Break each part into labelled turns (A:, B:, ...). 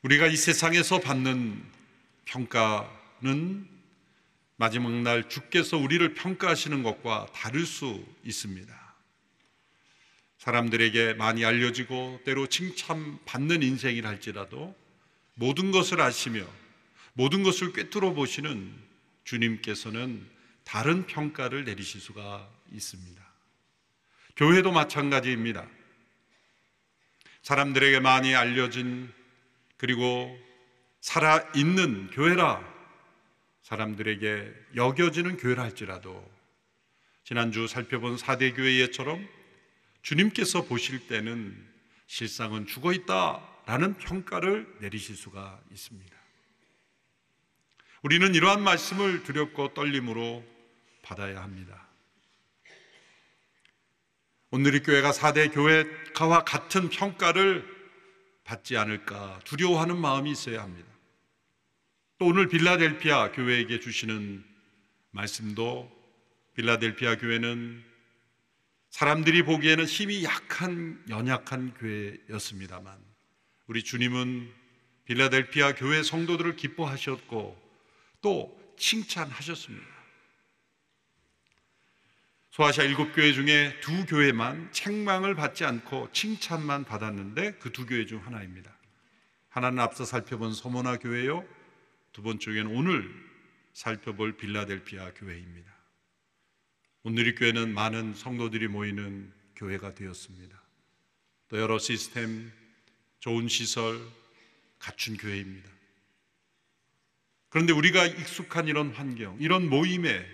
A: 우리가 이 세상에서 받는 평가는 마지막 날 주께서 우리를 평가하시는 것과 다를 수 있습니다. 사람들에게 많이 알려지고 때로 칭찬받는 인생이라 할지라도 모든 것을 아시며 모든 것을 꿰뚫어 보시는 주님께서는 다른 평가를 내리실 수가 있습니다. 교회도 마찬가지입니다. 사람들에게 많이 알려진 그리고 살아있는 교회라 사람들에게 여겨지는 교회라 할지라도 지난주 살펴본 4대 교회 예처럼 주님께서 보실 때는 실상은 죽어있다라는 평가를 내리실 수가 있습니다. 우리는 이러한 말씀을 두렵고 떨림으로 받아야 합니다. 오늘의 교회가 4대 교회와 같은 평가를 받지 않을까 두려워하는 마음이 있어야 합니다. 또 오늘 빌라델피아 교회에게 주시는 말씀도 빌라델피아 교회는 사람들이 보기에는 힘이 약한 연약한 교회였습니다만 우리 주님은 빌라델피아 교회 성도들을 기뻐하셨고 또 칭찬하셨습니다. 소아시아 7교회 중에 2교회만 책망을 받지 않고 칭찬만 받았는데 그 2교회 중 하나입니다. 하나는 앞서 살펴본 서모나 교회요, 두 번째는 오늘 살펴볼 빌라델피아 교회입니다. 오늘의 교회는 많은 성도들이 모이는 교회가 되었습니다. 또 여러 시스템, 좋은 시설 갖춘 교회입니다. 그런데 우리가 익숙한 이런 환경, 이런 모임에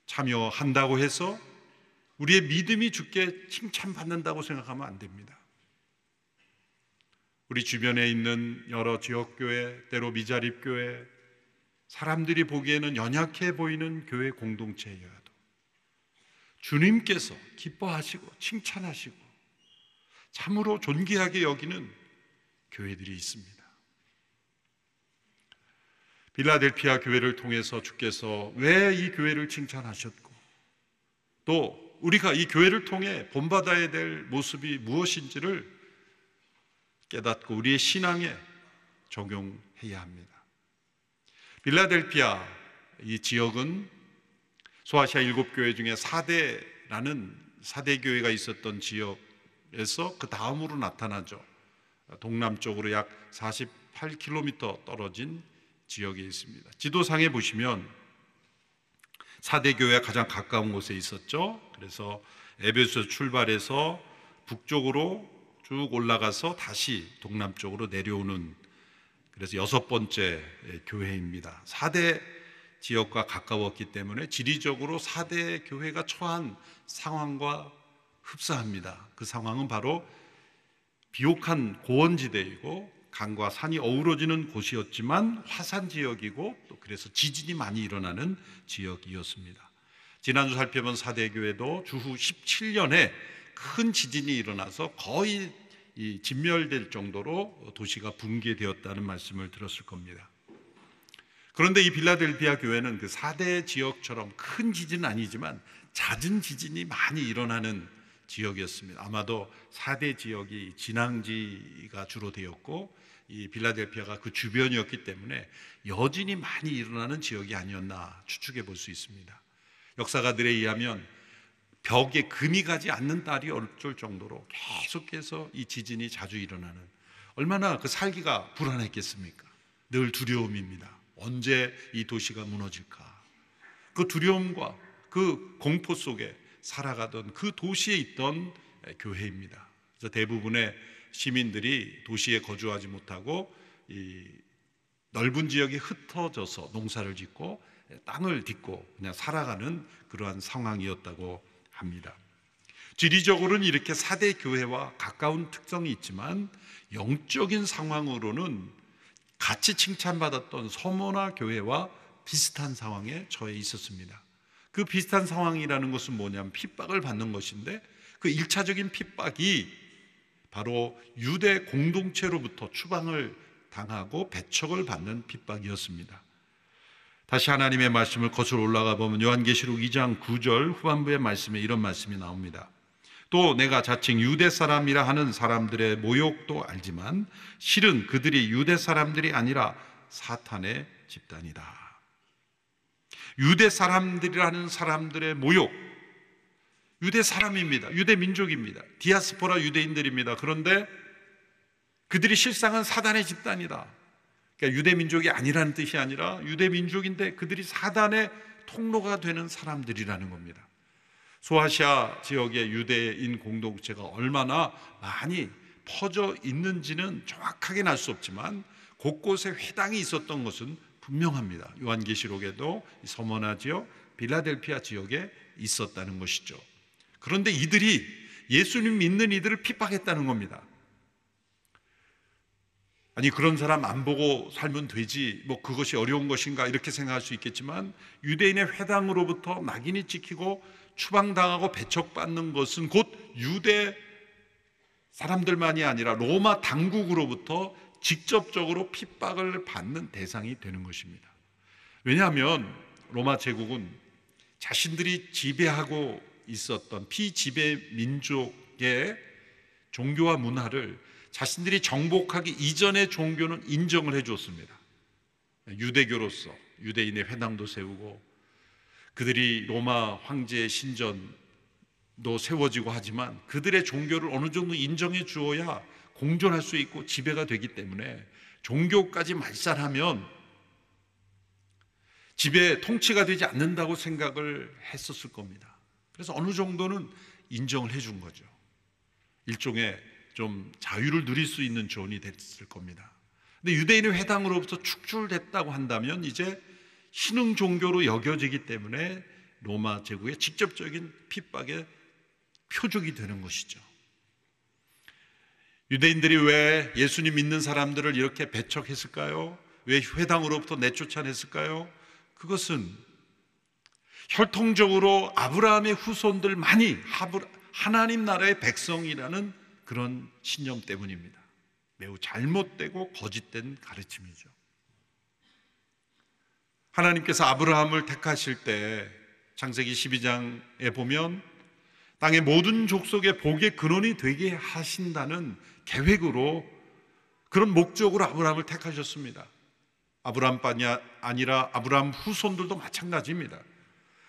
A: 참여한다고 해서 우리의 믿음이 주께 칭찬받는다고 생각하면 안 됩니다. 우리 주변에 있는 여러 지역교회, 때로 미자립교회, 사람들이 보기에는 연약해 보이는 교회 공동체여도 주님께서 기뻐하시고 칭찬하시고 참으로 존귀하게 여기는 교회들이 있습니다. 빌라델피아 교회를 통해서 주께서 왜 이 교회를 칭찬하셨고 또 우리가 이 교회를 통해 본받아야 될 모습이 무엇인지를 깨닫고 우리의 신앙에 적용해야 합니다. 빌라델피아 이 지역은 소아시아 7교회 중에 4대라는 4대 교회가 있었던 지역에서 그 다음으로 나타나죠. 동남쪽으로 약 48km 떨어진 지역에 있습니다. 지도상에 보시면 4대 교회가 가장 가까운 곳에 있었죠. 그래서 에베소에서 출발해서 북쪽으로 쭉 올라가서 다시 동남쪽으로 내려오는 그래서 6번째 교회입니다. 4대 지역과 가까웠기 때문에 지리적으로 4대 교회가 처한 상황과 흡사합니다. 그 상황은 바로 비옥한 고원지대이고 강과 산이 어우러지는 곳이었지만 화산 지역이고 또 그래서 지진이 많이 일어나는 지역이었습니다. 지난주 살펴본 4대 교회도 주후 17년에 큰 지진이 일어나서 거의 진멸될 정도로 도시가 붕괴되었다는 말씀을 들었을 겁니다. 그런데 이 빌라델피아 교회는 그 4대 지역처럼 큰 지진은 아니지만 잦은 지진이 많이 일어나는 지역이었습니다. 아마도 4대 지역이 진앙지가 주로 되었고 이 빌라델피아가 그 주변이었기 때문에 여진이 많이 일어나는 지역이 아니었나 추측해 볼 수 있습니다. 역사가들에 의하면 벽에 금이 가지 않는 딸이 어쩔 정도로 계속해서 이 지진이 자주 일어나는, 얼마나 그 살기가 불안했겠습니까? 늘 두려움입니다. 언제 이 도시가 무너질까? 그 두려움과 그 공포 속에 살아가던 그 도시에 있던 교회입니다. 그래서 대부분의 시민들이 도시에 거주하지 못하고 이 넓은 지역에 흩어져서 농사를 짓고 땅을 딛고 그냥 살아가는 그러한 상황이었다고 합니다. 지리적으로는 이렇게 4대 교회와 가까운 특성이 있지만 영적인 상황으로는 같이 칭찬받았던 서모나 교회와 비슷한 상황에 처해 있었습니다. 그 비슷한 상황이라는 것은 뭐냐면 핍박을 받는 것인데 그 1차적인 핍박이 바로 유대 공동체로부터 추방을 당하고 배척을 받는 핍박이었습니다. 다시 하나님의 말씀을 거슬러 올라가 보면 요한계시록 2장 9절 후반부의 말씀에 이런 말씀이 나옵니다. 또 내가 자칭 유대 사람이라 하는 사람들의 모욕도 알지만 실은 그들이 유대 사람들이 아니라 사탄의 집단이다. 유대 사람들이라는 사람들의 모욕, 유대 사람입니다. 유대 민족입니다. 디아스포라 유대인들입니다. 그런데 그들이 실상은 사단의 집단이다. 그러니까 유대 민족이 아니라는 뜻이 아니라 유대 민족인데 그들이 사단의 통로가 되는 사람들이라는 겁니다. 소아시아 지역의 유대인 공동체가 얼마나 많이 퍼져 있는지는 정확하게는 알 수 없지만 곳곳에 회당이 있었던 것은 분명합니다. 요한계시록에도 서머나 지역, 빌라델피아 지역에 있었다는 것이죠. 그런데 이들이 예수님 믿는 이들을 핍박했다는 겁니다. 아니, 그런 사람 안 보고 살면 되지, 뭐 그것이 어려운 것인가 이렇게 생각할 수 있겠지만 유대인의 회당으로부터 낙인이 찍히고 추방당하고 배척받는 것은 곧 유대 사람들만이 아니라 로마 당국으로부터 직접적으로 핍박을 받는 대상이 되는 것입니다. 왜냐하면 로마 제국은 자신들이 지배하고 있었던 피지배 민족의 종교와 문화를 자신들이 정복하기 이전의 종교는 인정을 해주었습니다. 유대교로서 유대인의 회당도 세우고 그들이 로마 황제의 신전도 세워지고 하지만 그들의 종교를 어느 정도 인정해 주어야 공존할 수 있고 지배가 되기 때문에 종교까지 말살하면 지배 통치가 되지 않는다고 생각을 했었을 겁니다. 그래서 어느 정도는 인정을 해준 거죠. 일종의 좀 자유를 누릴 수 있는 조언이 됐을 겁니다. 근데 유대인의 회당으로부터 축출됐다고 한다면 이제 신흥 종교로 여겨지기 때문에 로마 제국의 직접적인 핍박의 표적이 되는 것이죠. 유대인들이 왜 예수님 믿는 사람들을 이렇게 배척했을까요? 왜 회당으로부터 내쫓아냈을까요? 그것은 혈통적으로 아브라함의 후손들만이 하나님 나라의 백성이라는 그런 신념 때문입니다. 매우 잘못되고 거짓된 가르침이죠. 하나님께서 아브라함을 택하실 때 창세기 12장에 보면 땅의 모든 족속의 복의 근원이 되게 하신다는 계획으로 그런 목적으로 아브라함을 택하셨습니다. 아브라함뿐이 아니라 아브라함 후손들도 마찬가지입니다.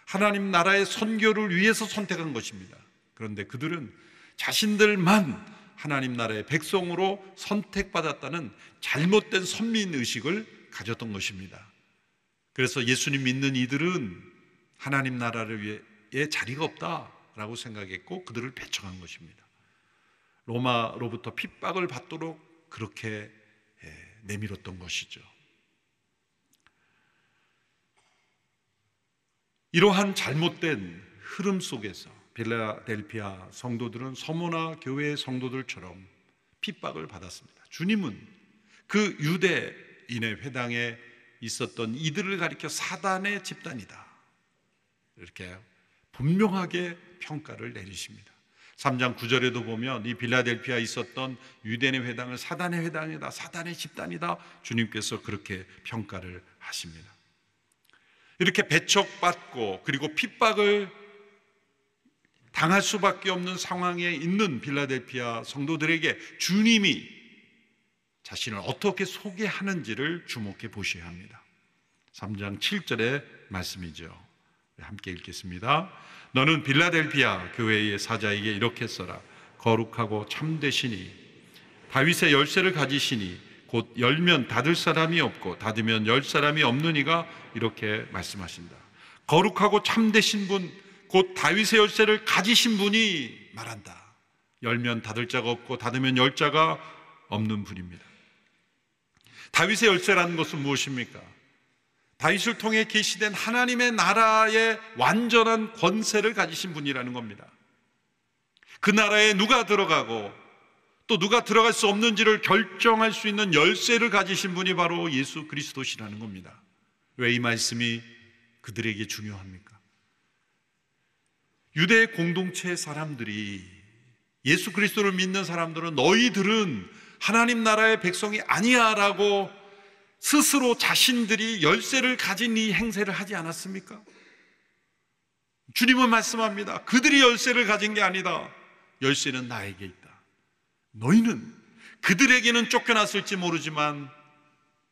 A: 하나님 나라의 선교를 위해서 선택한 것입니다. 그런데 그들은 자신들만 하나님 나라의 백성으로 선택받았다는 잘못된 선민의식을 가졌던 것입니다. 그래서 예수님 믿는 이들은 하나님 나라를 위해 자리가 없다라고 생각했고 그들을 배척한 것입니다. 로마로부터 핍박을 받도록 그렇게 내밀었던 것이죠. 이러한 잘못된 흐름 속에서 빌라델피아 성도들은 서머나 교회의 성도들처럼 핍박을 받았습니다. 주님은 그 유대인의 회당에 있었던 이들을 가리켜 사단의 집단이다, 이렇게 분명하게 평가를 내리십니다. 3장 9절에도 보면 이 빌라델피아에 있었던 유대인의 회당을 사단의 회당이다, 사단의 집단이다, 주님께서 그렇게 평가를 하십니다. 이렇게 배척받고 그리고 핍박을 당할 수밖에 없는 상황에 있는 빌라델피아 성도들에게 주님이 자신을 어떻게 소개하는지를 주목해 보셔야 합니다. 3장 7절의 말씀이죠. 함께 읽겠습니다. 너는 빌라델피아 교회의 사자에게 이렇게 써라. 거룩하고 참되시니 다윗의 열쇠를 가지시니 곧 열면 닫을 사람이 없고 닫으면 열 사람이 없는 이가 이렇게 말씀하신다. 거룩하고 참되신 분, 곧 다윗의 열쇠를 가지신 분이 말한다. 열면 닫을 자가 없고 닫으면 열 자가 없는 분입니다. 다윗의 열쇠라는 것은 무엇입니까? 다윗을 통해 계시된 하나님의 나라의 완전한 권세를 가지신 분이라는 겁니다. 그 나라에 누가 들어가고 또 누가 들어갈 수 없는지를 결정할 수 있는 열쇠를 가지신 분이 바로 예수 그리스도시라는 겁니다. 왜 이 말씀이 그들에게 중요합니까? 유대 공동체 사람들이, 예수 그리스도를 믿는 사람들은 너희들은 하나님 나라의 백성이 아니야 라고 스스로 자신들이 열쇠를 가진 이 행세를 하지 않았습니까? 주님은 말씀합니다. 그들이 열쇠를 가진 게 아니다. 열쇠는 나에게 있다. 너희는 그들에게는 쫓겨났을지 모르지만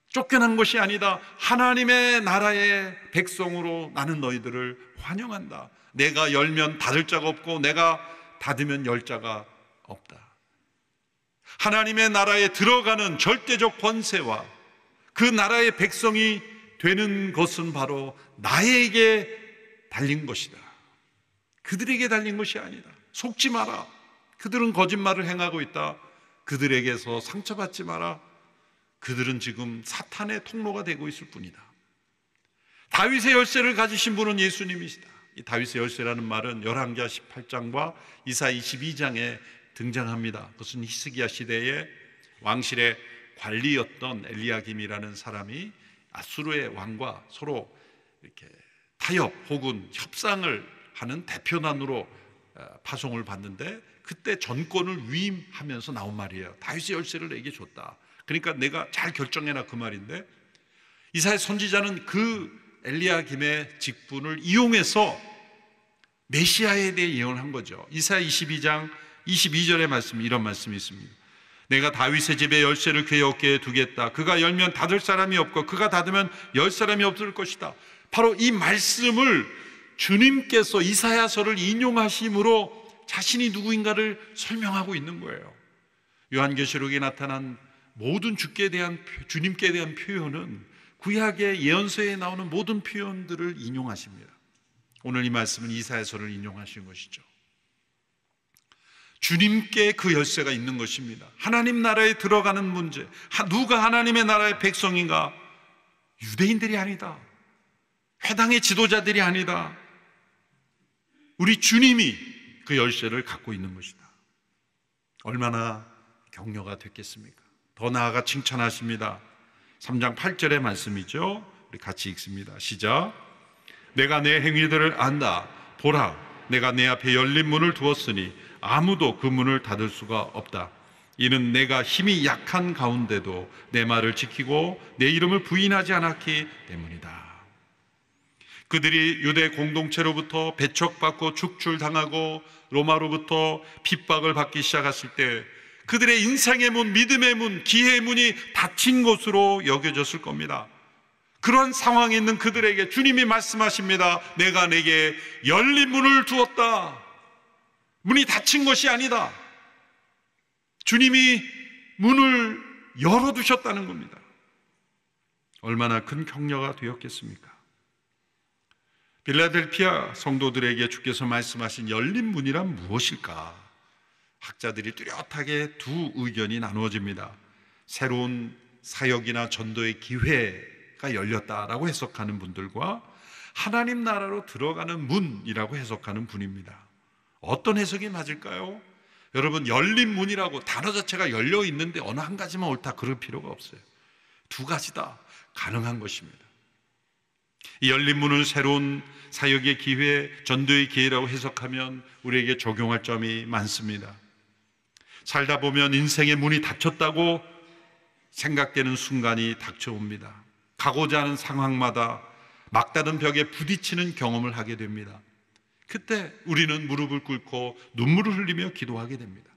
A: 쫓겨난 것이 아니다. 하나님의 나라의 백성으로 나는 너희들을 환영한다. 내가 열면 닫을 자가 없고 내가 닫으면 열 자가 없다. 하나님의 나라에 들어가는 절대적 권세와 그 나라의 백성이 되는 것은 바로 나에게 달린 것이다. 그들에게 달린 것이 아니다. 속지 마라. 그들은 거짓말을 행하고 있다. 그들에게서 상처받지 마라. 그들은 지금 사탄의 통로가 되고 있을 뿐이다. 다윗의 열쇠를 가지신 분은 예수님이시다. 이 다윗의 열쇠라는 말은 열왕기하 18장과 이사 22장에 등장합니다. 그것은 히스기야 시대의 왕실의 관리였던 엘리야김이라는 사람이 아수르의 왕과 서로 이렇게 타협 혹은 협상을 하는 대표단으로 파송을 받는데 그때 전권을 위임하면서 나온 말이에요. 다윗의 열쇠를 내게 줬다. 그러니까 내가 잘 결정해라 그 말인데, 이사야 선지자는 그 엘리야김의 직분을 이용해서 메시아에 대해 예언을 한 거죠. 이사야 22장 22절의 말씀, 이런 말씀이 있습니다. 내가 다윗의 집에 열쇠를 그의 어깨에 두겠다. 그가 열면 닫을 사람이 없고 그가 닫으면 열 사람이 없을 것이다. 바로 이 말씀을 주님께서 이사야서를 인용하심으로 자신이 누구인가를 설명하고 있는 거예요. 요한계시록에 나타난 모든 주님께 대한 표현은 구약의 예언서에 나오는 모든 표현들을 인용하십니다. 오늘 이 말씀은 이사야서를 인용하신 것이죠. 주님께 그 열쇠가 있는 것입니다. 하나님 나라에 들어가는 문제, 누가 하나님의 나라의 백성인가? 유대인들이 아니다. 회당의 지도자들이 아니다. 우리 주님이 그 열쇠를 갖고 있는 것이다. 얼마나 격려가 됐겠습니까? 더 나아가 칭찬하십니다. 3장 8절의 말씀이죠. 우리 같이 읽습니다. 시작. 내가 내 행위들을 안다. 보라, 내가 내 앞에 열린 문을 두었으니 아무도 그 문을 닫을 수가 없다. 이는 내가 힘이 약한 가운데도 내 말을 지키고 내 이름을 부인하지 않았기 때문이다. 그들이 유대 공동체로부터 배척받고 축출당하고 로마로부터 핍박을 받기 시작했을 때 그들의 인생의 문, 믿음의 문, 기회의 문이 닫힌 것으로 여겨졌을 겁니다. 그런 상황에 있는 그들에게 주님이 말씀하십니다. 내가 내게 열린 문을 두었다. 문이 닫힌 것이 아니다. 주님이 문을 열어두셨다는 겁니다. 얼마나 큰 격려가 되었겠습니까? 필라델피아 성도들에게 주께서 말씀하신 열린 문이란 무엇일까? 학자들이 뚜렷하게 두 의견이 나누어집니다. 새로운 사역이나 전도의 기회가 열렸다라고 해석하는 분들과 하나님 나라로 들어가는 문이라고 해석하는 분입니다. 어떤 해석이 맞을까요? 여러분, 열린 문이라고 단어 자체가 열려 있는데 어느 한 가지만 옳다 그럴 필요가 없어요. 두 가지 다 가능한 것입니다. 이 열린 문을 새로운 사역의 기회, 전도의 기회라고 해석하면 우리에게 적용할 점이 많습니다. 살다 보면 인생의 문이 닫혔다고 생각되는 순간이 닥쳐옵니다. 가고자 하는 상황마다 막다른 벽에 부딪히는 경험을 하게 됩니다. 그때 우리는 무릎을 꿇고 눈물을 흘리며 기도하게 됩니다.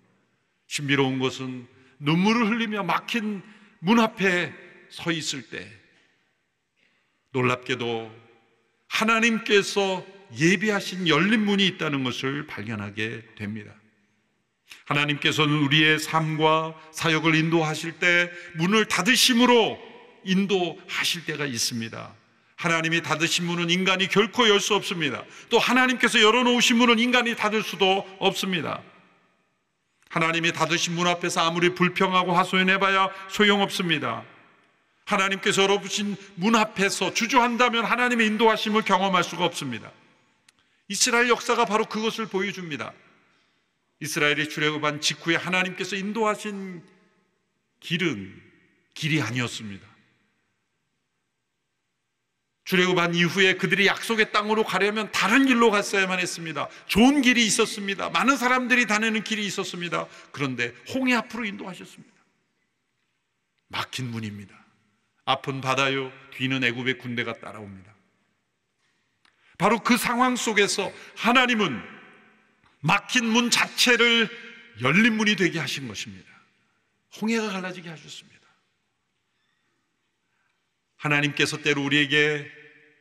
A: 신비로운 것은 눈물을 흘리며 막힌 문 앞에 서 있을 때 놀랍게도 하나님께서 예비하신 열린 문이 있다는 것을 발견하게 됩니다. 하나님께서는 우리의 삶과 사역을 인도하실 때 문을 닫으심으로 인도하실 때가 있습니다. 하나님이 닫으신 문은 인간이 결코 열 수 없습니다. 또 하나님께서 열어놓으신 문은 인간이 닫을 수도 없습니다. 하나님이 닫으신 문 앞에서 아무리 불평하고 하소연해봐야 소용없습니다. 하나님께서 열어주신 문 앞에서 주저한다면 하나님의 인도하심을 경험할 수가 없습니다. 이스라엘 역사가 바로 그것을 보여줍니다. 이스라엘이 출애굽한 직후에 하나님께서 인도하신 길은 길이 아니었습니다. 출애굽한 이후에 그들이 약속의 땅으로 가려면 다른 길로 갔어야만 했습니다. 좋은 길이 있었습니다. 많은 사람들이 다니는 길이 있었습니다. 그런데 홍해 앞으로 인도하셨습니다. 막힌 문입니다. 앞은 바다요, 뒤는 애굽의 군대가 따라옵니다. 바로 그 상황 속에서 하나님은 막힌 문 자체를 열린 문이 되게 하신 것입니다. 홍해가 갈라지게 하셨습니다. 하나님께서 때로 우리에게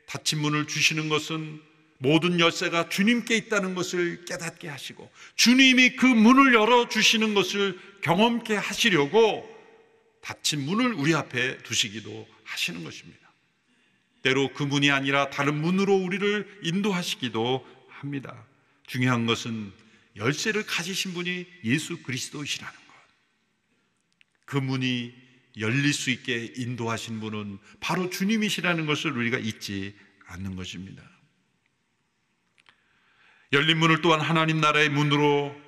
A: 닫힌 문을 주시는 것은 모든 열쇠가 주님께 있다는 것을 깨닫게 하시고, 주님이 그 문을 열어주시는 것을 경험케 하시려고 닫힌 문을 우리 앞에 두시기도 하시는 것입니다. 때로 그 문이 아니라 다른 문으로 우리를 인도하시기도 합니다. 중요한 것은 열쇠를 가지신 분이 예수 그리스도이시라는 것. 그 문이 열릴 수 있게 인도하신 분은 바로 주님이시라는 것을 우리가 잊지 않는 것입니다. 열린 문을 또한 하나님 나라의 문으로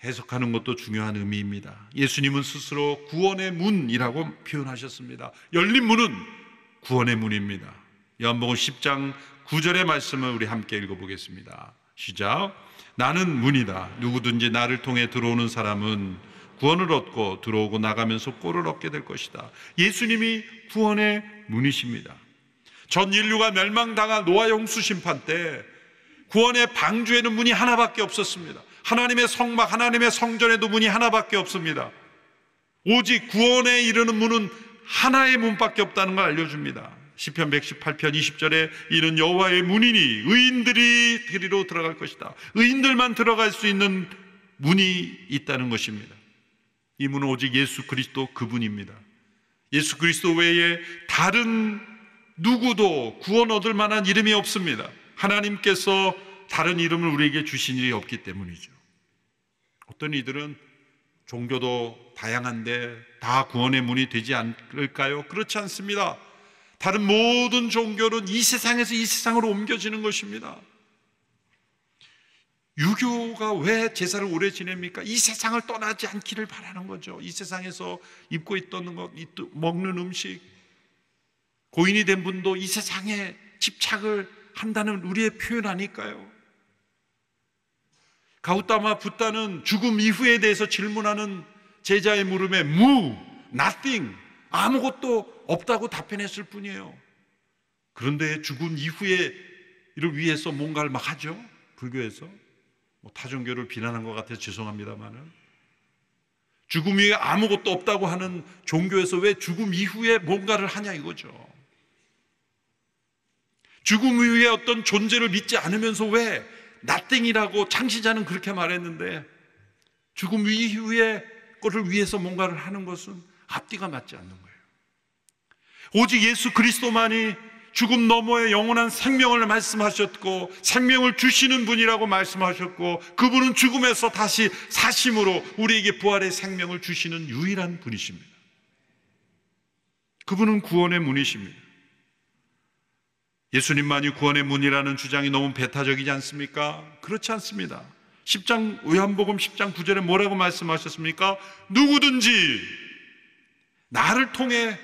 A: 해석하는 것도 중요한 의미입니다. 예수님은 스스로 구원의 문이라고 표현하셨습니다. 열린 문은 구원의 문입니다. 요한복음 10장 9절의 말씀을 우리 함께 읽어보겠습니다. 시작. 나는 문이다. 누구든지 나를 통해 들어오는 사람은 구원을 얻고 들어오고 나가면서 꼴을 얻게 될 것이다. 예수님이 구원의 문이십니다. 전 인류가 멸망당한 노아 홍수 심판 때 구원의 방주에는 문이 하나밖에 없었습니다. 하나님의 성막, 하나님의 성전에도 문이 하나밖에 없습니다. 오직 구원에 이르는 문은 하나의 문밖에 없다는 걸 알려줍니다. 시편 118편 20절에 이는 여호와의 문이니 의인들이 그리로 들어갈 것이다. 의인들만 들어갈 수 있는 문이 있다는 것입니다. 이 문은 오직 예수 그리스도 그분입니다. 예수 그리스도 외에 다른 누구도 구원 얻을 만한 이름이 없습니다. 하나님께서 다른 이름을 우리에게 주신 일이 없기 때문이죠. 어떤 이들은 종교도 다양한데 다 구원의 문이 되지 않을까요? 그렇지 않습니다. 다른 모든 종교는 이 세상에서 이 세상으로 옮겨지는 것입니다. 유교가 왜 제사를 오래 지냅니까? 이 세상을 떠나지 않기를 바라는 거죠. 이 세상에서 입고 있던 것, 먹는 음식, 고인이 된 분도 이 세상에 집착을 한다는 우리의 표현 아닐까요? 가우타마 붓다는 죽음 이후에 대해서 질문하는 제자의 물음에 nothing, 아무것도 없다고 답변했을 뿐이에요. 그런데 죽음 이후에 이를 위해서 뭔가를 막 하죠. 불교에서 타종교를 비난한 것 같아서 죄송합니다만은, 죽음 이후에 아무것도 없다고 하는 종교에서 왜 죽음 이후에 뭔가를 하냐 이거죠. 죽음 이후에 어떤 존재를 믿지 않으면서 왜 nothing이라고 창시자는 그렇게 말했는데 죽음 이후에 것을 위해서 뭔가를 하는 것은 앞뒤가 맞지 않는 거예요. 오직 예수 그리스도만이 죽음 너머의 영원한 생명을 말씀하셨고 생명을 주시는 분이라고 말씀하셨고, 그분은 죽음에서 다시 사심으로 우리에게 부활의 생명을 주시는 유일한 분이십니다. 그분은 구원의 문이십니다. 예수님만이 구원의 문이라는 주장이 너무 배타적이지 않습니까? 그렇지 않습니다. 요한복음 10장 9절에 뭐라고 말씀하셨습니까? 누구든지 나를 통해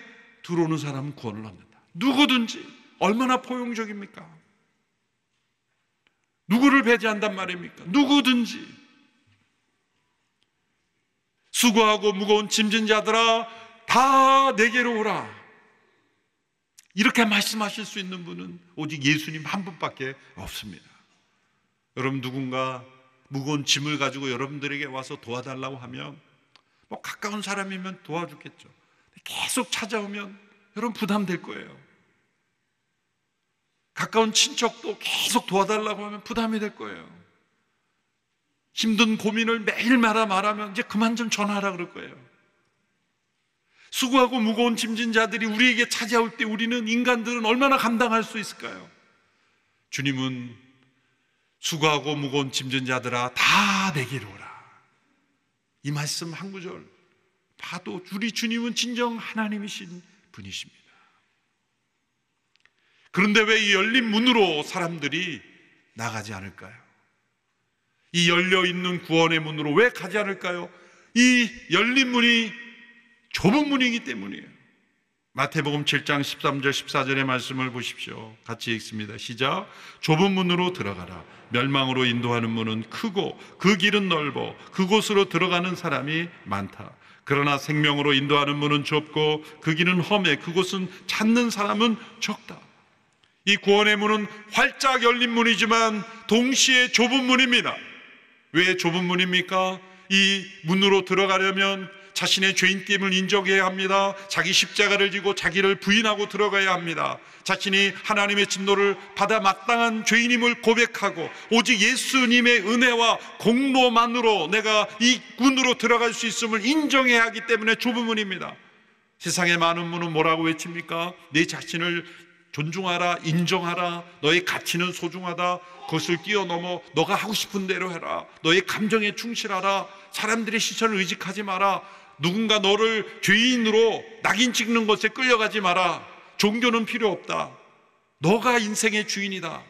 A: 들어오는 사람은 구원을 얻는다. 누구든지. 얼마나 포용적입니까? 누구를 배제한단 말입니까? 누구든지. 수고하고 무거운 짐진 자들아 다 내게로 오라. 이렇게 말씀하실 수 있는 분은 오직 예수님 한 분밖에 없습니다. 여러분, 누군가 무거운 짐을 가지고 여러분들에게 와서 도와달라고 하면 가까운 사람이면 도와주겠죠. 계속 찾아오면 여러분 부담될 거예요. 가까운 친척도 계속 도와달라고 하면 부담이 될 거예요. 힘든 고민을 매일마다 말하면 이제 그만 좀 전화하라 그럴 거예요. 수고하고 무거운 짐진 자들이 우리에게 찾아올 때 우리는, 인간들은 얼마나 감당할 수 있을까요? 주님은 수고하고 무거운 짐진 자들아 다 내게로 오라. 이 말씀 한 구절 봐도 우리 주님은 진정 하나님이신 분이십니다. 그런데 왜 이 열린 문으로 사람들이 나가지 않을까요? 이 열려있는 구원의 문으로 왜 가지 않을까요? 이 열린 문이 좁은 문이기 때문이에요. 마태복음 7장 13절 14절의 말씀을 보십시오. 같이 읽습니다. 시작. 좁은 문으로 들어가라. 멸망으로 인도하는 문은 크고 그 길은 넓어 그곳으로 들어가는 사람이 많다. 그러나 생명으로 인도하는 문은 좁고 그 길은 험해 그곳은 찾는 사람은 적다. 이 구원의 문은 활짝 열린 문이지만 동시에 좁은 문입니다. 왜 좁은 문입니까? 이 문으로 들어가려면 자신의 죄인됨을 인정해야 합니다. 자기 십자가를 지고 자기를 부인하고 들어가야 합니다. 자신이 하나님의 진노를 받아 마땅한 죄인임을 고백하고 오직 예수님의 은혜와 공로만으로 내가 이 문으로 들어갈 수 있음을 인정해야 하기 때문에 좁은 문입니다. 세상의 많은 문은 뭐라고 외칩니까? 내 자신을 존중하라, 인정하라, 너의 가치는 소중하다, 그것을 뛰어넘어 너가 하고 싶은 대로 해라, 너의 감정에 충실하라, 사람들의 시선을 의식하지 마라, 누군가 너를 죄인으로 낙인 찍는 것에 끌려가지 마라, 종교는 필요 없다, 너가 인생의 주인이다.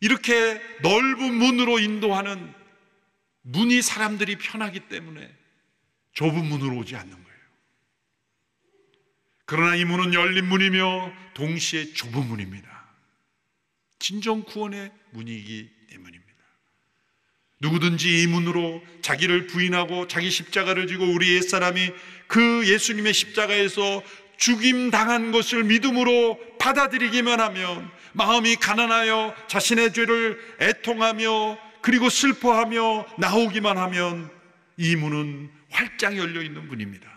A: 이렇게 넓은 문으로 인도하는 문이 사람들이 편하기 때문에 좁은 문으로 오지 않는 거예요. 그러나 이 문은 열린 문이며 동시에 좁은 문입니다. 진정 구원의 문이기 때문입니다. 누구든지 이 문으로 자기를 부인하고 자기 십자가를 지고 우리 옛사람이 그 예수님의 십자가에서 죽임당한 것을 믿음으로 받아들이기만 하면, 마음이 가난하여 자신의 죄를 애통하며 그리고 슬퍼하며 나오기만 하면 이 문은 활짝 열려있는 문입니다.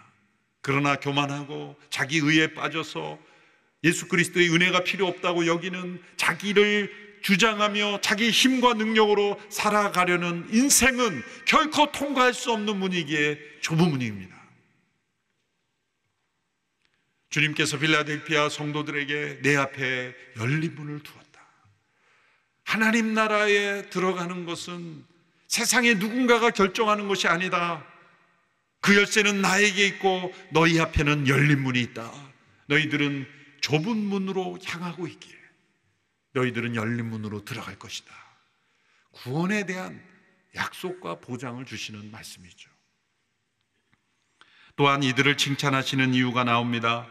A: 그러나 교만하고 자기 의에 빠져서 예수 그리스도의 은혜가 필요 없다고 여기는, 자기를 주장하며 자기 힘과 능력으로 살아가려는 인생은 결코 통과할 수 없는 문이기에 좁은 문입니다. 주님께서 필라델피아 성도들에게 내 앞에 열린 문을 두었다. 하나님 나라에 들어가는 것은 세상에 누군가가 결정하는 것이 아니다. 그 열쇠는 나에게 있고 너희 앞에는 열린 문이 있다. 너희들은 좁은 문으로 향하고 있기에 너희들은 열린 문으로 들어갈 것이다. 구원에 대한 약속과 보장을 주시는 말씀이죠. 또한 이들을 칭찬하시는 이유가 나옵니다.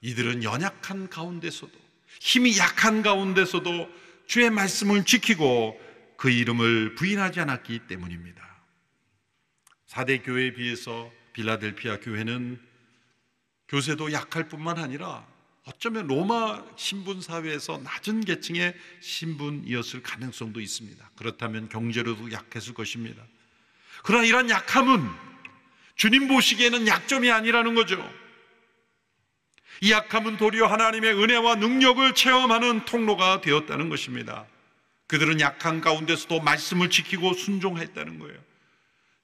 A: 이들은 연약한 가운데서도, 힘이 약한 가운데서도 주의 말씀을 지키고 그 이름을 부인하지 않았기 때문입니다. 4대 교회에 비해서 빌라델피아 교회는 교세도 약할 뿐만 아니라 어쩌면 로마 신분 사회에서 낮은 계층의 신분이었을 가능성도 있습니다. 그렇다면 경제로도 약했을 것입니다. 그러나 이런 약함은 주님 보시기에는 약점이 아니라는 거죠. 이 약함은 도리어 하나님의 은혜와 능력을 체험하는 통로가 되었다는 것입니다. 그들은 약한 가운데서도 말씀을 지키고 순종했다는 거예요.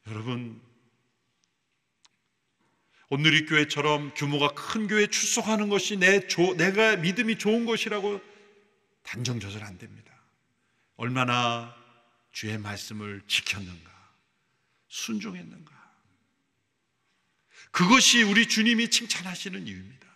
A: 여러분, 오늘 이 교회처럼 규모가 큰 교회에 출석하는 것이 내가 믿음이 좋은 것이라고 단정져서는 안 됩니다. 얼마나 주의 말씀을 지켰는가, 순종했는가, 그것이 우리 주님이 칭찬하시는 이유입니다.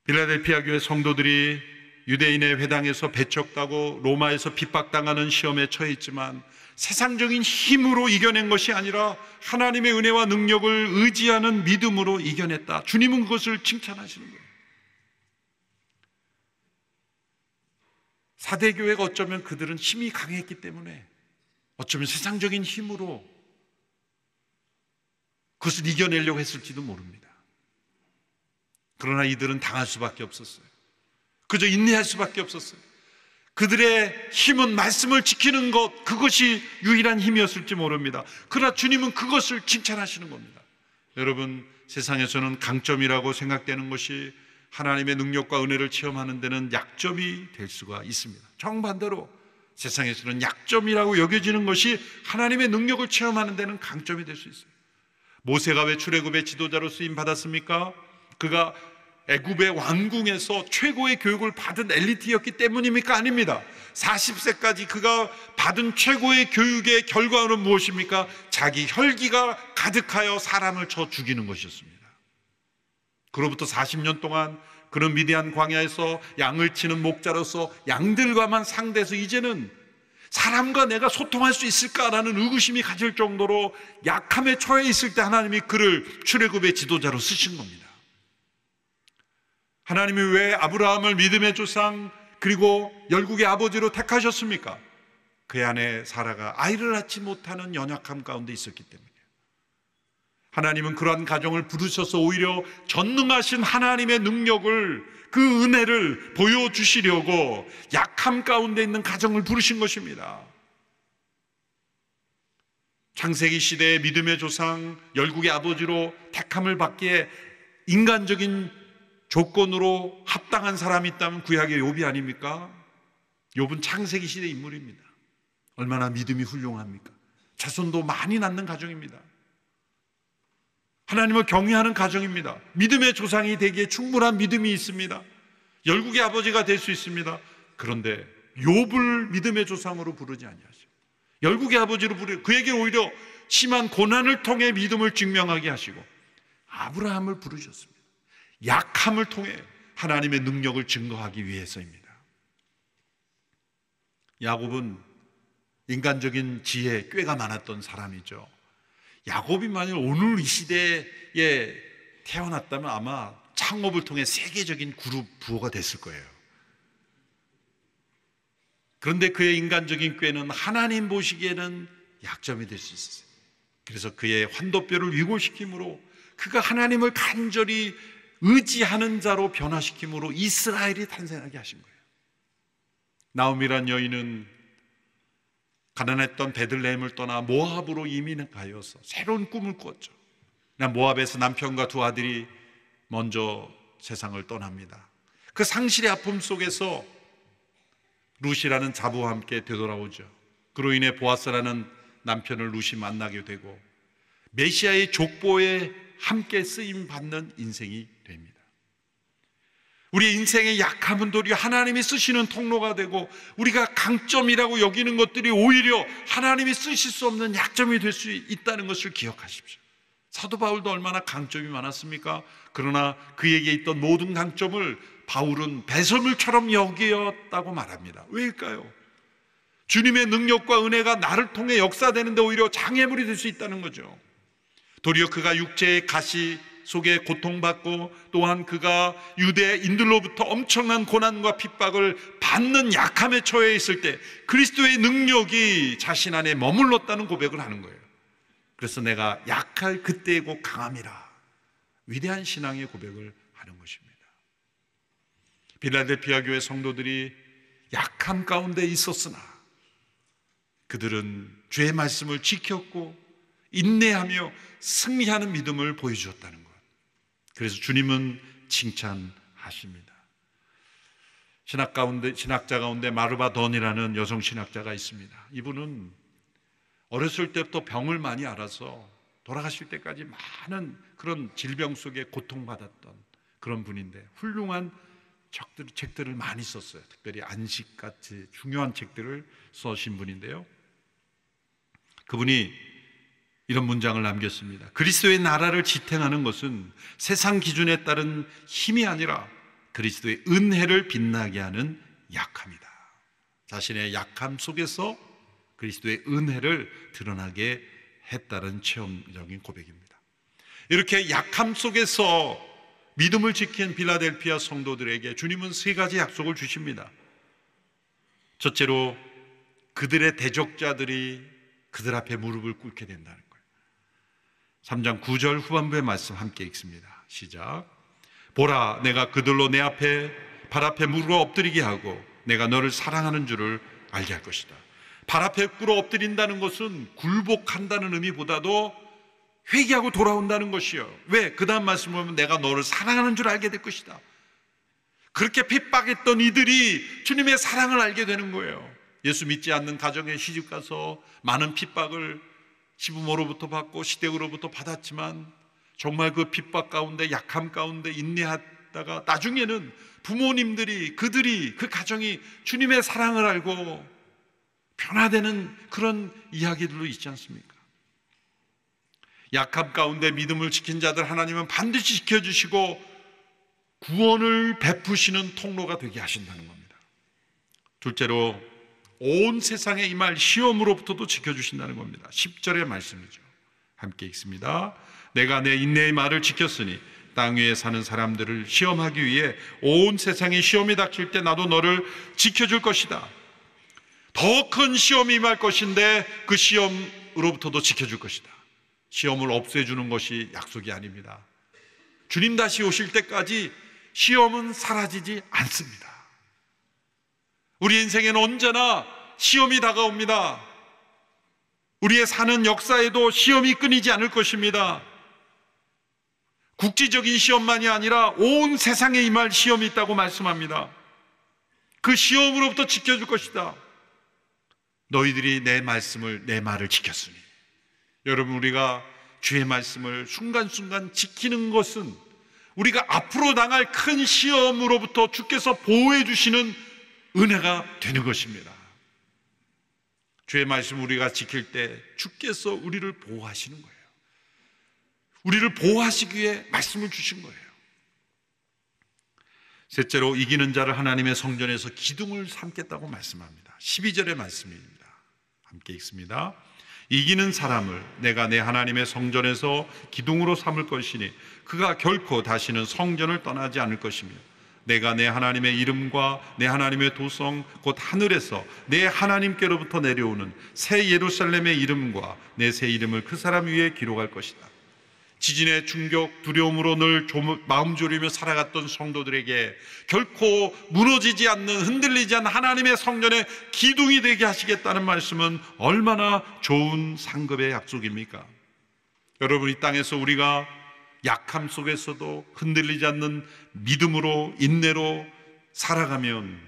A: 빌라델피아 교회 성도들이 유대인의 회당에서 배척당하고 로마에서 핍박당하는 시험에 처했지만 세상적인 힘으로 이겨낸 것이 아니라 하나님의 은혜와 능력을 의지하는 믿음으로 이겨냈다. 주님은 그것을 칭찬하시는 거예요. 4대 교회가 어쩌면 그들은 힘이 강했기 때문에 어쩌면 세상적인 힘으로 그것을 이겨내려고 했을지도 모릅니다. 그러나 이들은 당할 수밖에 없었어요. 그저 인내할 수밖에 없었어요. 그들의 힘은 말씀을 지키는 것, 그것이 유일한 힘이었을지 모릅니다. 그러나 주님은 그것을 칭찬하시는 겁니다. 여러분, 세상에서는 강점이라고 생각되는 것이 하나님의 능력과 은혜를 체험하는 데는 약점이 될 수가 있습니다. 정반대로 세상에서는 약점이라고 여겨지는 것이 하나님의 능력을 체험하는 데는 강점이 될 수 있어요. 모세가 왜 출애굽의 지도자로 쓰임 받았습니까? 그가 애굽의 왕궁에서 최고의 교육을 받은 엘리트였기 때문입니까? 아닙니다. 40세까지 그가 받은 최고의 교육의 결과는 무엇입니까? 자기 혈기가 가득하여 사람을 쳐 죽이는 것이었습니다. 그로부터 40년 동안 그는 미디안 광야에서 양을 치는 목자로서 양들과만 상대해서 이제는 사람과 내가 소통할 수 있을까라는 의구심이 가질 정도로 약함에 처해 있을 때 하나님이 그를 출애굽의 지도자로 쓰신 겁니다. 하나님이 왜 아브라함을 믿음의 조상 그리고 열국의 아버지로 택하셨습니까? 그의 아내 사라가 아이를 낳지 못하는 연약함 가운데 있었기 때문이에요. 하나님은 그러한 가정을 부르셔서 오히려 전능하신 하나님의 능력을, 그 은혜를 보여주시려고 약함 가운데 있는 가정을 부르신 것입니다. 창세기 시대의 믿음의 조상, 열국의 아버지로 택함을 받기에 인간적인 조건으로 합당한 사람이 있다면 구약의 욥이 아닙니까? 욥은 창세기 시대 인물입니다. 얼마나 믿음이 훌륭합니까? 자손도 많이 낳는 가정입니다. 하나님을 경외하는 가정입니다. 믿음의 조상이 되기에 충분한 믿음이 있습니다. 열국의 아버지가 될 수 있습니다. 그런데 욥을 믿음의 조상으로 부르지 아니하시고 열국의 아버지로 부르고 그에게 오히려 심한 고난을 통해 믿음을 증명하게 하시고 아브라함을 부르셨습니다. 약함을 통해 하나님의 능력을 증거하기 위해서입니다. 야곱은 인간적인 지혜에 꾀가 많았던 사람이죠. 야곱이 만일 오늘 이 시대에 태어났다면 아마 창업을 통해 세계적인 그룹 부호가 됐을 거예요. 그런데 그의 인간적인 꾀는 하나님 보시기에는 약점이 될 수 있었어요. 그래서 그의 환도뼈를 위골시킴으로 그가 하나님을 간절히 의지하는 자로 변화시킴으로 이스라엘이 탄생하게 하신 거예요. 나오미란 여인은 가난했던 베들레헴을 떠나 모압으로 이민가여서 새로운 꿈을 꾸었죠. 모압에서 남편과 두 아들이 먼저 세상을 떠납니다. 그 상실의 아픔 속에서 룻이라는 자부와 함께 되돌아오죠. 그로 인해 보아스라는 남편을 룻이 만나게 되고 메시아의 족보에 함께 쓰임받는 인생이 됩니다. 우리 인생의 약함은 도리어 하나님이 쓰시는 통로가 되고 우리가 강점이라고 여기는 것들이 오히려 하나님이 쓰실 수 없는 약점이 될 수 있다는 것을 기억하십시오. 사도 바울도 얼마나 강점이 많았습니까? 그러나 그에게 있던 모든 강점을 바울은 배설물처럼 여기었다고 말합니다. 왜일까요? 주님의 능력과 은혜가 나를 통해 역사되는데 오히려 장애물이 될 수 있다는 거죠. 도리어 그가 육체의 가시 속에 고통받고 또한 그가 유대인들로부터 엄청난 고난과 핍박을 받는 약함에 처해 있을 때 그리스도의 능력이 자신 안에 머물렀다는 고백을 하는 거예요. 그래서 내가 약할 그때고 강함이라, 위대한 신앙의 고백을 하는 것입니다. 빌라델피아 교회 성도들이 약함 가운데 있었으나 그들은 주의 말씀을 지켰고 인내하며 승리하는 믿음을 보여주었다는 것. 그래서 주님은 칭찬하십니다. 신학자 가운데 마르바 던이라는 여성 신학자가 있습니다. 이분은 어렸을 때부터 병을 많이 앓아서 돌아가실 때까지 많은 그런 질병 속에 고통받았던 그런 분인데 훌륭한 책들을 많이 썼어요. 특별히 안식같이 중요한 책들을 써신 분인데요. 그분이 이런 문장을 남겼습니다. 그리스도의 나라를 지탱하는 것은 세상 기준에 따른 힘이 아니라 그리스도의 은혜를 빛나게 하는 약함이다. 자신의 약함 속에서 그리스도의 은혜를 드러나게 했다는 체험적인 고백입니다. 이렇게 약함 속에서 믿음을 지킨 빌라델피아 성도들에게 주님은 세 가지 약속을 주십니다. 첫째로 그들의 대적자들이 그들 앞에 무릎을 꿇게 된다는 거예요. 3장 9절 후반부의 말씀 함께 읽습니다. 시작. 보라, 내가 그들로 내 앞에 발 앞에 무릎 엎드리게 하고 내가 너를 사랑하는 줄을 알게 할 것이다. 발 앞에 꿇어 엎드린다는 것은 굴복한다는 의미보다도 회개하고 돌아온다는 것이요. 왜? 그 다음 말씀 보면 내가 너를 사랑하는 줄 알게 될 것이다. 그렇게 핍박했던 이들이 주님의 사랑을 알게 되는 거예요. 예수 믿지 않는 가정에 시집가서 많은 핍박을 시부모로부터 받고 시댁으로부터 받았지만 정말 그 핍박 가운데 약함 가운데 인내하다가 나중에는 부모님들이 그들이 그 가정이 주님의 사랑을 알고 변화되는 그런 이야기들도 있지 않습니까? 약함 가운데 믿음을 지킨 자들 하나님은 반드시 지켜주시고 구원을 베푸시는 통로가 되게 하신다는 겁니다. 둘째로 온 세상에 임할 시험으로부터도 지켜주신다는 겁니다. 10절의 말씀이죠. 함께 읽습니다. 내가 내 인내의 말을 지켰으니 땅 위에 사는 사람들을 시험하기 위해 온 세상에 시험이 닥칠 때 나도 너를 지켜줄 것이다. 더 큰 시험이 임할 것인데 그 시험으로부터도 지켜줄 것이다. 시험을 없애주는 것이 약속이 아닙니다. 주님 다시 오실 때까지 시험은 사라지지 않습니다. 우리 인생에는 언제나 시험이 다가옵니다. 우리의 사는 역사에도 시험이 끊이지 않을 것입니다. 국지적인 시험만이 아니라 온 세상에 임할 시험이 있다고 말씀합니다. 그 시험으로부터 지켜줄 것이다. 너희들이 내 말을 지켰으니. 여러분, 우리가 주의 말씀을 순간순간 지키는 것은 우리가 앞으로 당할 큰 시험으로부터 주께서 보호해 주시는 은혜가 되는 것입니다. 주의 말씀 우리가 지킬 때 주께서 우리를 보호하시는 거예요. 우리를 보호하시기 위해 말씀을 주신 거예요. 셋째로, 이기는 자를 하나님의 성전에서 기둥을 삼겠다고 말씀합니다. 12절의 말씀입니다. 함께 읽습니다. 이기는 사람을 내가 내 하나님의 성전에서 기둥으로 삼을 것이니 그가 결코 다시는 성전을 떠나지 않을 것이며 내가 내 하나님의 이름과 내 하나님의 도성 곧 하늘에서 내 하나님께로부터 내려오는 새 예루살렘의 이름과 내 새 이름을 그 사람 위에 기록할 것이다. 지진의 충격, 두려움으로 늘 마음 졸이며 살아갔던 성도들에게 결코 무너지지 않는, 흔들리지 않는 하나님의 성전의 기둥이 되게 하시겠다는 말씀은 얼마나 좋은 상급의 약속입니까? 여러분, 이 땅에서 우리가 약함 속에서도 흔들리지 않는 믿음으로, 인내로 살아가면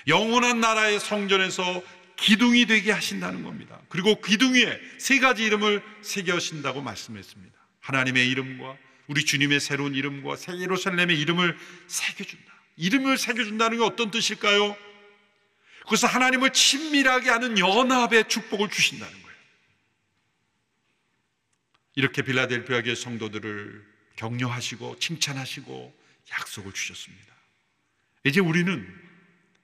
A: 영원한 나라의 성전에서 기둥이 되게 하신다는 겁니다. 그리고 기둥 위에 세 가지 이름을 새겨신다고 말씀했습니다. 하나님의 이름과 우리 주님의 새로운 이름과 새 예루살렘의 이름을 새겨준다. 이름을 새겨준다는 게 어떤 뜻일까요? 그래서 하나님을 친밀하게 하는 연합의 축복을 주신다는 거예요. 이렇게 빌라델피아 교회 성도들을 격려하시고 칭찬하시고 약속을 주셨습니다. 이제 우리는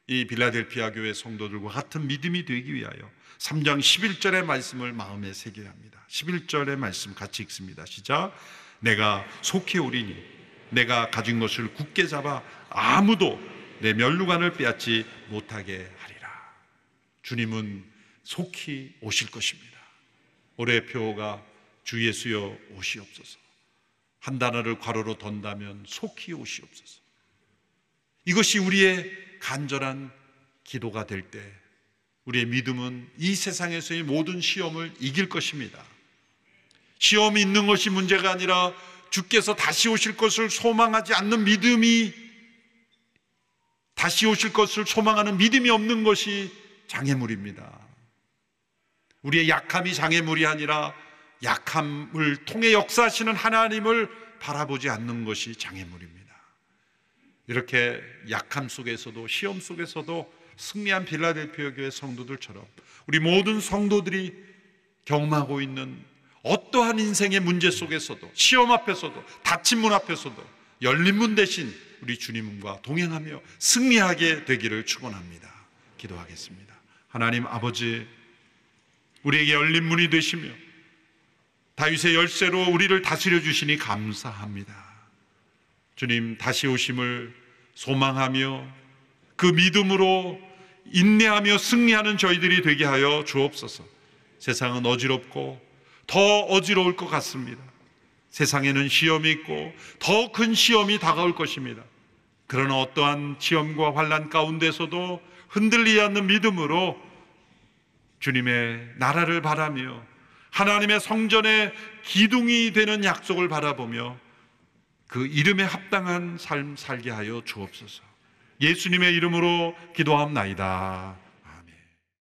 A: 이 빌라델피아 교회 성도들과 같은 믿음이 되기 위하여 3장 11절의 말씀을 마음에 새겨야 합니다. 11절의 말씀 같이 읽습니다. 시작. 내가 속히 오리니 내가 가진 것을 굳게 잡아 아무도 내 면류관을 빼앗지 못하게 하리라. 주님은 속히 오실 것입니다. 올해 표어가 주 예수여 오시옵소서. 한 단어를 괄호로 던다면 속히 오시옵소서. 이것이 우리의 간절한 기도가 될 때 우리의 믿음은 이 세상에서의 모든 시험을 이길 것입니다. 시험이 있는 것이 문제가 아니라 주께서 다시 오실 것을 소망하지 않는 믿음이, 다시 오실 것을 소망하는 믿음이 없는 것이 장애물입니다. 우리의 약함이 장애물이 아니라 약함을 통해 역사하시는 하나님을 바라보지 않는 것이 장애물입니다. 이렇게 약함 속에서도 시험 속에서도 승리한 빌라델피아 교회 성도들처럼 우리 모든 성도들이 경험하고 있는 어떠한 인생의 문제 속에서도, 시험 앞에서도, 닫힌 문 앞에서도 열린 문 대신 우리 주님과 동행하며 승리하게 되기를 축원합니다. 기도하겠습니다. 하나님 아버지, 우리에게 열린 문이 되시며 다윗의 열쇠로 우리를 다스려 주시니 감사합니다. 주님, 다시 오심을 소망하며 그 믿음으로 인내하며 승리하는 저희들이 되게 하여 주옵소서. 세상은 어지럽고 더 어지러울 것 같습니다. 세상에는 시험이 있고 더 큰 시험이 다가올 것입니다. 그러나 어떠한 시험과 환난 가운데서도 흔들리지 않는 믿음으로 주님의 나라를 바라며 하나님의 성전의 기둥이 되는 약속을 바라보며 그 이름에 합당한 삶 살게 하여 주옵소서. 예수님의 이름으로 기도합나이다.